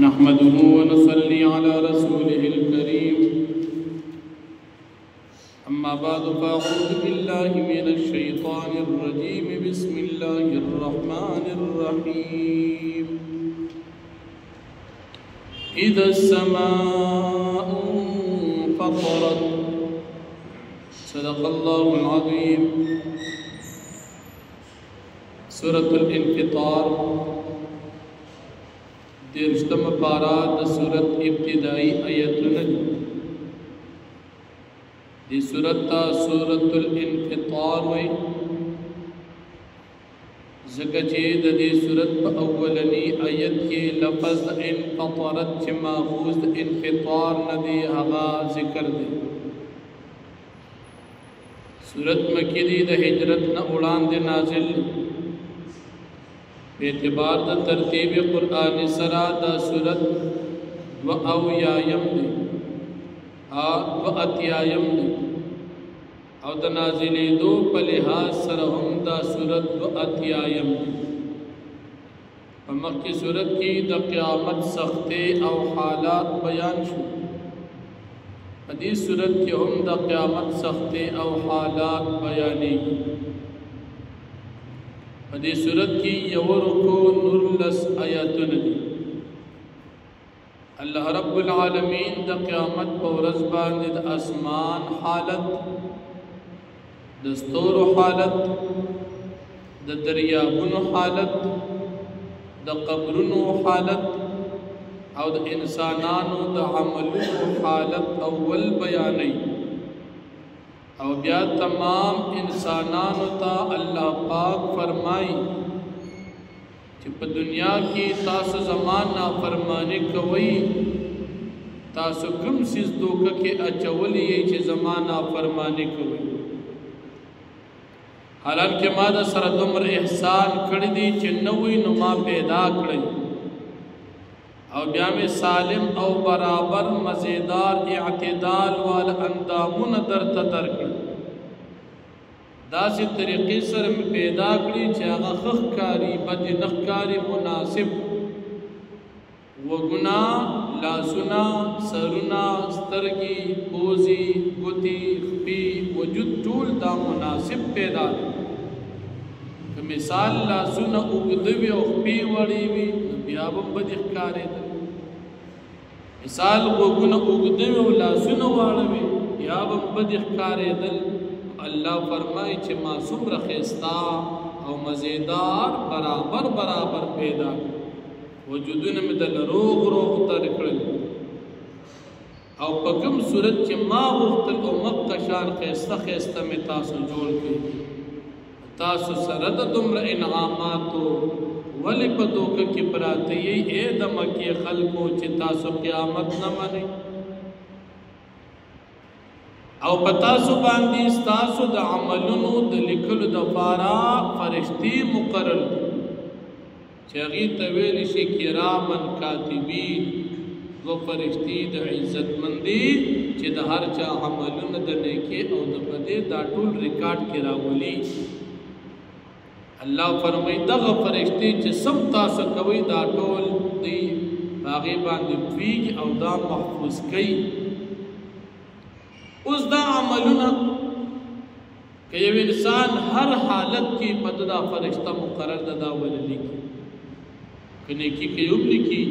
نحمده ونصلي على رسوله الكريم أما بعد فأعوذ بالله من الشيطان الرجيم بسم الله الرحمن الرحيم إذا السماء انفطرت صدق الله العظيم سورة الانفطار دیرشتم پارا د سورت ابتدائی آیتونه دی سورت تا سورت الانفطار وی زکه چې د دې سورت په اولنی آیت کې لفظ انفطرت چې ماخوذ د انفطار نه دی هغه ذکر دی سورت مکی دی د هجرت نه وړاندې نازل اعتبار د ترتیب قرآن سرا دا سورت دو اویایم دی دو اتیایم دی او دا نازلی دو پلحاظ سرهم دا سورت دو اتیایم دی فمخ کی سورت کی دا قیامت سختے او حالات بیان شو حدیث سورت کی هم دا قیامت سختے او حالات بیانی دې سورت کې یو رکو نور لس آیاتونه دي الله رب العالمین د قیامت په ورځ باندې د اسمان حالت د ستورو حالت د دریابونو حالت د قبرونو حالت او د انسانانو د عملونو حالت اول بیانوي او بیا تمام انسانانو تا اللہ پاک فرمائی کہ پا دنیا کی تاسو زمان نافرمانی کوئی تاسو کم سیز دوکا کے اچولی ہے چھ زمان نافرمانی کوئی حالانکہ ما دا سردمر احسان کردی دی چھ نوی نما پیدا کردی او بیا میں سالم او برابر مزیدار اعتدال والا اندامون در تدر کر دا سی طریقی سر میں پیدا کری چاہا خخ کاری بد نخ کاری مناسب وگنا لاسنا سرنا سترگی پوزی گتی خبی وجود طول دا مناسب پیدا کہ مثال لاسنا اگدوی او خبی وڑیوی بیابم بدخ کاری دا مثال وگنا اگدوی او لاسنا وڑیوی بیابم بدخ کاری دل اللہ فرمائی چھ معصوم رخیستا او مزیدار برابر برابر پیدا وجودن میں دل روغ روغ ترکڑل او پکم صورت چھ ما وقتل او مقشان خیستا خیستا میں تاسو جوڑ کے تاسو سرد دمر انعاماتو ولی پا دوکا کی براتی اے دمکی خلقو چھ تاسو قیامت نمانی او پتاسو باندی استاسو دا عملونو دا لکلو دا پارا فرشتی مقرر چاگی طویل شی کرامن کاتبین و فرشتی دا عزت مندی چی دا ہر چا عملونو دا نیکی او دا بدے دا طول ریکارڈ کرا ولی اللہ فرمائی دا فرشتی چی سم تاسو کوئی دا طول دی باغی باندی فیگ او دا محفوظ کئی اس دا عملنا کہ یہ انسان ہر حالت کی پددا فرشتہ مقرر دا ولی لکی کہ نیکی کیوب لکی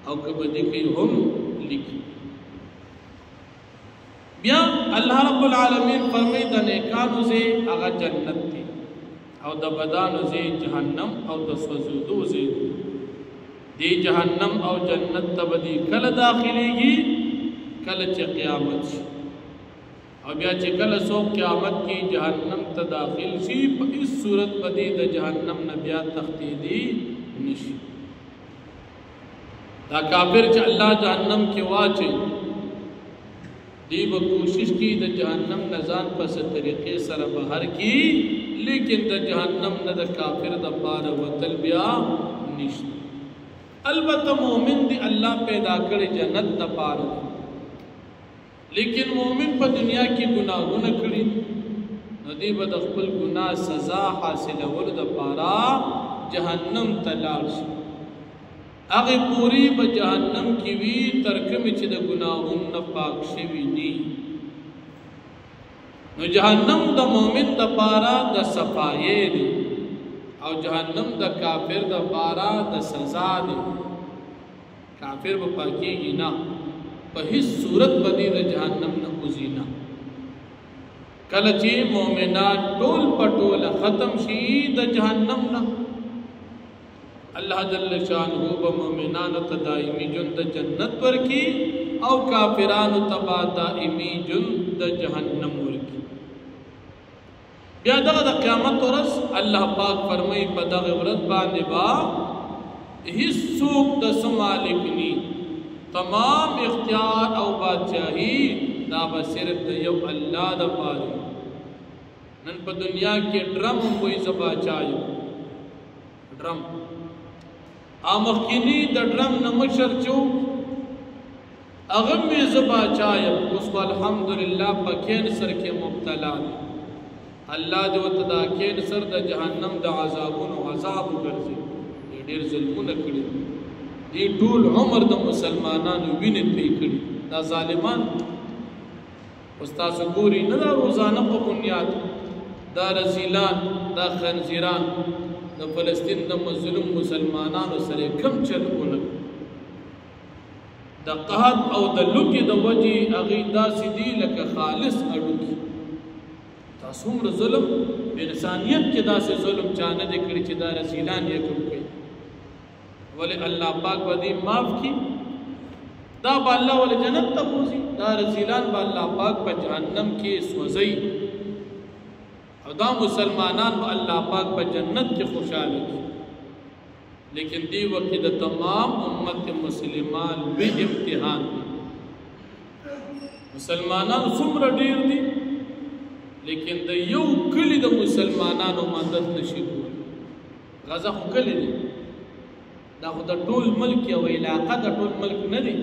او کبدی کیوب لکی بیا اللہ رب العالمین فرمی دا نیکانو سے اگا جنت تی او دا بدانو سے جہنم او دا سوزودو سے دی جہنم او جنت تبدی کل داخلی گی کل چی قیامت شی او بیا چی کل سو قیامت کی جہنم تداخل شی پا اس صورت بدی دا جہنم نبیا تختیدی نشی دا کافر چی اللہ جہنم کی واچے دی با کوشش کی دا جہنم نزان پس طریقے سر بہر کی لیکن دا جہنم نا دا کافر دا پارا وطل بیا نشی البتہ مومن دی اللہ پیدا کرے جنت دا پارا لیکن مومن پا دنیا کی گناہ گناہ کری ندی با دا خپل گناہ سزا حاصل ورد پارا جہنم تلار شی هغه پوری په جهنم کې وی تر کومه چې د ګناهونو نه پاک شوی ني. نو جهنم د مؤمن د پاره د صفایې دی او جهنم د کافر د پاره د سزا دی. کافر به پاکیږي نه، په هیڅ صورت باندې د جهنم نه وځي نه. کله چې مؤمنان ټول پټول ختم شي د جهنم نه، الله جل شانه به مؤمنانو ته دائمی ژوند د جنت ورکی او کافرانو ته دائمی ژوند د جهنم ورکی. بیا دغه د قیامت ورځ الله پاک فرمایي په دغه ورځ باندې با هیڅ څوک د مالک ني، تمام اختیار او بادشاہي دا به صرف د یو الله د پاره. نن په دنیا کې ډرم کوئی زبا چایو ډرم امخینی د ډرم نمشر چو اغم زبا چایو اوس الحمدلله په کینسر کې مبتلا الله دې وتدا کینسر د جهنم د عذابونو عذاب ګرځي. ډېر ظلمونه کړي دي، ټول عمر د مسلمانانو وینې پرې کړي. دا ظالمان استاد ګوري نه دا روزانه په بنیاد دا رزیلان دا خنزیران د فلسطین د مظلوم مسلمانانو سره کم چلونه د قحط او د لوګي د وجې هغې داسې دي لکه خالص اډوکي. تاسو څومره ظلم انسانیت کې داسې ظلم چا نه دی کړی چې دا رزیلان یې کوم کوي. ولې الله پاک به دې معاف کړي، دا به الله ولې جنت ته بوځي، دا رزیلان به الله پاک په جهنم کې سوځي او دا مسلمانان به الله پاک په جنت کې خوشاله کړي. لیکن دی وقت د تمام امت مسلمان وی امتحان دی. مسلمانان څومره ډیر دي لیکن د یو کلی د مسلمانانو مدد نشي کولی. غزا خو کلی دی، دا خو د ټول ملک یو علاقه د ټول ملک نه دی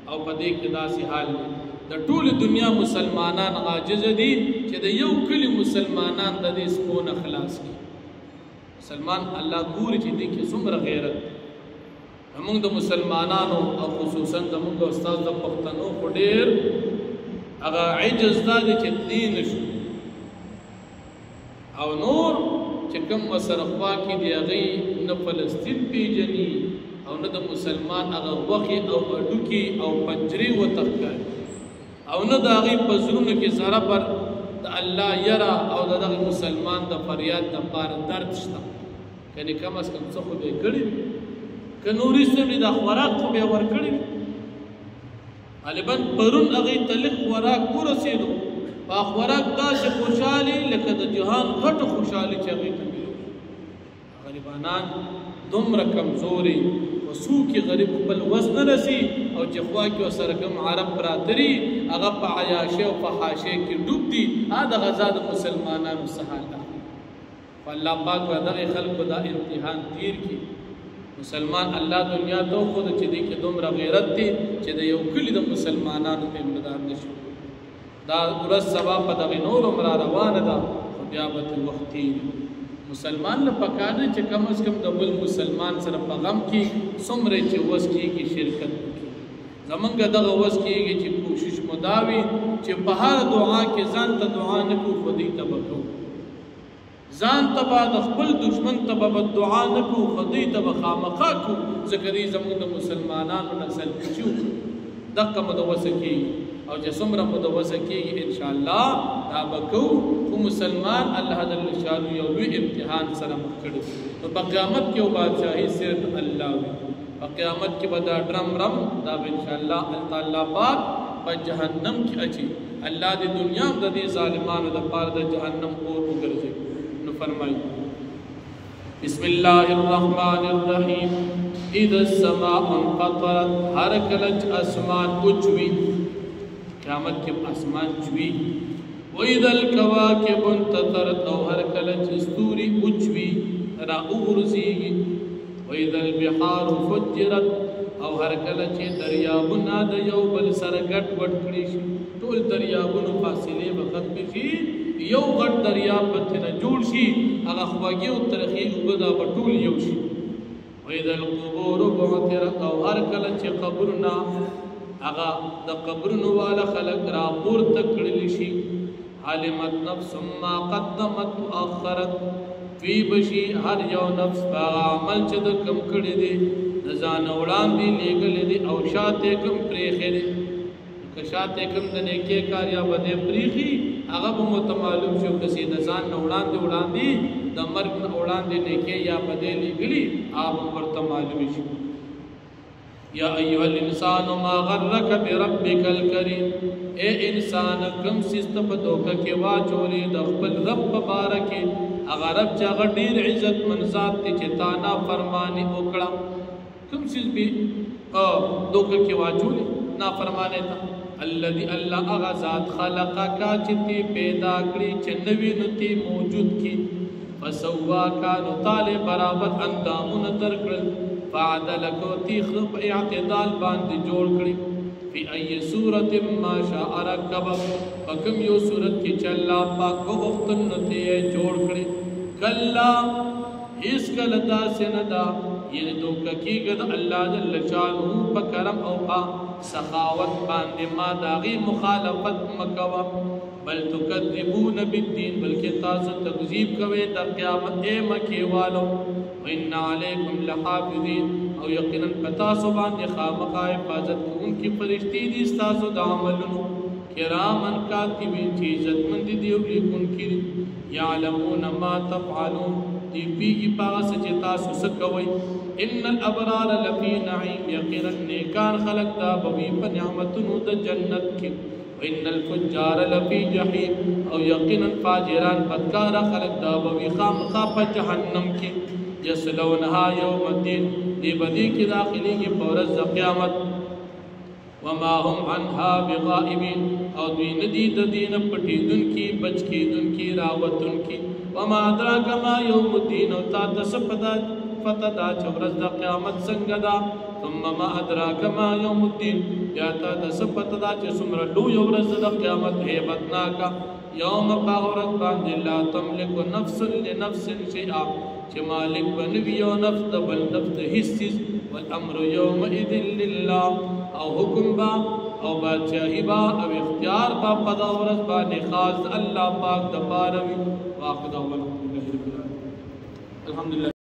او په دې کې داسې حال دی د ټول دنیا مسلمانان عاجز دي چې د یو کلی مسلمانان د دې سپونه خلاص کړي. مسلمان الله ګوري چې دې کې څومره غیرت. موږ د مسلمانانو او خصوصا د موږ استاد د پښتنو په ډېر هغه عجز دا دی چې دین شو او نور چې کوم مسره خوا کې دی هغې نه فلسطین پیژني او نه د مسلمان هغه غوښې او هډوکي او پنجرې ورته ښکاري او نه د هغې په زړونو کې ذره پر د الله یره او د دغه مسلمان د فریاد دپاره درد شته. کنې کم از کم څه خو به یې کړي وي، که نوري صاحب دا خوراک خو به یې ورکړی وي. غالبا پرون هغې ته لږ خوراک ورسېدو، په خوراک داسې خوشحالي لکه د جهان غټه خوشحالي چې هغې ته ملو. غریبانان دومره کمزوري و څوک یې غریب خپل وس نه رسي او چې خوا کې ورسره کوم عرب پراته دي هغه په عیاشۍ او فحاشۍ کې ډوب دي. دا غذا د مسلمانانو څه حال ده. الله پاک به دغې خلکو دا امتحان تیر کړي. مسلمان الله دنیا ته وښود چې دې کې دومره غیرت دی چې د یو کلي د مسلمانانو ته امداد نه شي. دا ورځ سبا په دغې نور هم را روانه ده خو بیا به ترې وخت تېري. مسلمان له پکار دی چې کم از کم د بل مسلمان سره په غم کې څومره چې وس کېږي شرکت وکړي. زمونږ دغه وس کېږي چې کوشش مو دا وي چې په هر دعا کې ځان ته دعا نه کړو خو دې ته به کوو، ځان ته به د خپل دشمن ته به دعا نه کړو خو دې ته به خامخا کړو ځکه دې زمونږ د مسلمانانو نسل کچو. دغه مو د وسه کېږي او چې څومره مو د وسه کېږي انشاءالله دا به کوو. خو مسلمان الله جل شانه یو لوی امتحان سره مخ کړی. نو په قیامت کې یو بادشاهي صرف الله وي. په قیامت کې به دا ډرم رم دا به انشاءالله الله پاک په جهنم کې اچي. الله دې دنیا د دې ظالمانو دپاره د جهنم اور وګرځوي. نو فرمایي بسم الله الرحمن الرحیم اذا السماء انفطرت. هر کله چې اسمان اوچوي، قیامت کې اسمان چوي. وإذا الكواكب انتثرت. او هر کله چې ستوري اوچوي را وغورځېږي. وإذا البحار فجرت. او هر کله چې دریابونه د یو بل سره ګډ وډ کړي شي، ټول دریابونو فاصلې به ختمې شي، یو غټ دریاب به ترې نه جوړ شي، هغه خواږې او ترخې اوبه دا به ټول یو شي. وإذا القبور بعثرت او هر کله چې قبرنا هغه د قبرونو والا خلق را پورته کړل شي علمت نفس ما قدمت واخرت وی بشي هر یو نفس هغه عمل چې د کم کړی دی د ځان وړاندې لېږلی دی او شاته کم پرېښی دی که شاته کم د نیکۍ کار یا بدې پرېښي هغه به مو معلوم شو که د ځان نه وړاندې د مرګ نه وړاندې نیکۍ یا بدې لېږلي هغه به ورته معلوم شي یا ایها الانسان ما غرک بربک الکریم اے انسان کم سیست په دوکه کې واچولې د خپل رب په باره کې هغه رب چې هغه ډېر عزت من ذات دی چې تا نافرماني وکړه کم سیز به دوکه کې واچولې نافرمانه ته الذي الله هغه ذات خلقک چې تی پیدا کړی چې نوی نتی موجود کی فسواک نو طالب برابر اندامونه درکړل فعدلک تیخ په اعتدال باندې جوړ کړی فی ای صورت ما شاء رکب فکم یو صورت کې چې الله پاک وغوښتل نو ته جوړ کړی کلا هیڅ کله داسې نه ده یعنی دوکه کېږي د الله جل شانه په کرم او په سخاوت باندې ما داغي مخالفت مکوه بل تکذبون بالدین بلکې تاسو تکذیب کوئ د قیامت مکې والو وان علیکم لحافظین او یقینا تاسو باندې خامخا حفاظت کوونکي فرشتي دي تاسو د عملونو کرامن کاتبین چې عزتمند دي او لیکونکي یعلمون ما تفعلون دی پیږي پاس چې تاسو سکوي ان الابرار لفی نعیم یقینا نیکان خلق دا بوی په نعمتونو د جنت کې وان الفجار لفی جهنم او یقینا فاجران بدکار خلق دا بوی خامخا په جهنم کې یصلونها یوم الدین دی بدی کې داخلي کې پورز د قیامت وما هم عنها بغائبین او دوی ندی د دین پټیدون کی بچ کیدون کی راوتون کی وما ادراک ما یوم الدین او تا تسپدا فتدا چورز د قیامت څنګه دا ثم ما ادراک ما یوم الدین یا تا تسپدا چې څومره لوی ورځ د قیامت هیبتناکا یوم باورت باندې لا تملک نفس لنفس شیئا چې مالک بنوي یو نفس د بل نفس هیڅ والامر یومئذ لله او حکم با او بادشاہی با او اختیار با پدا ورځ باندې خاص الله پاک د پاره وي واخذ الحمدلله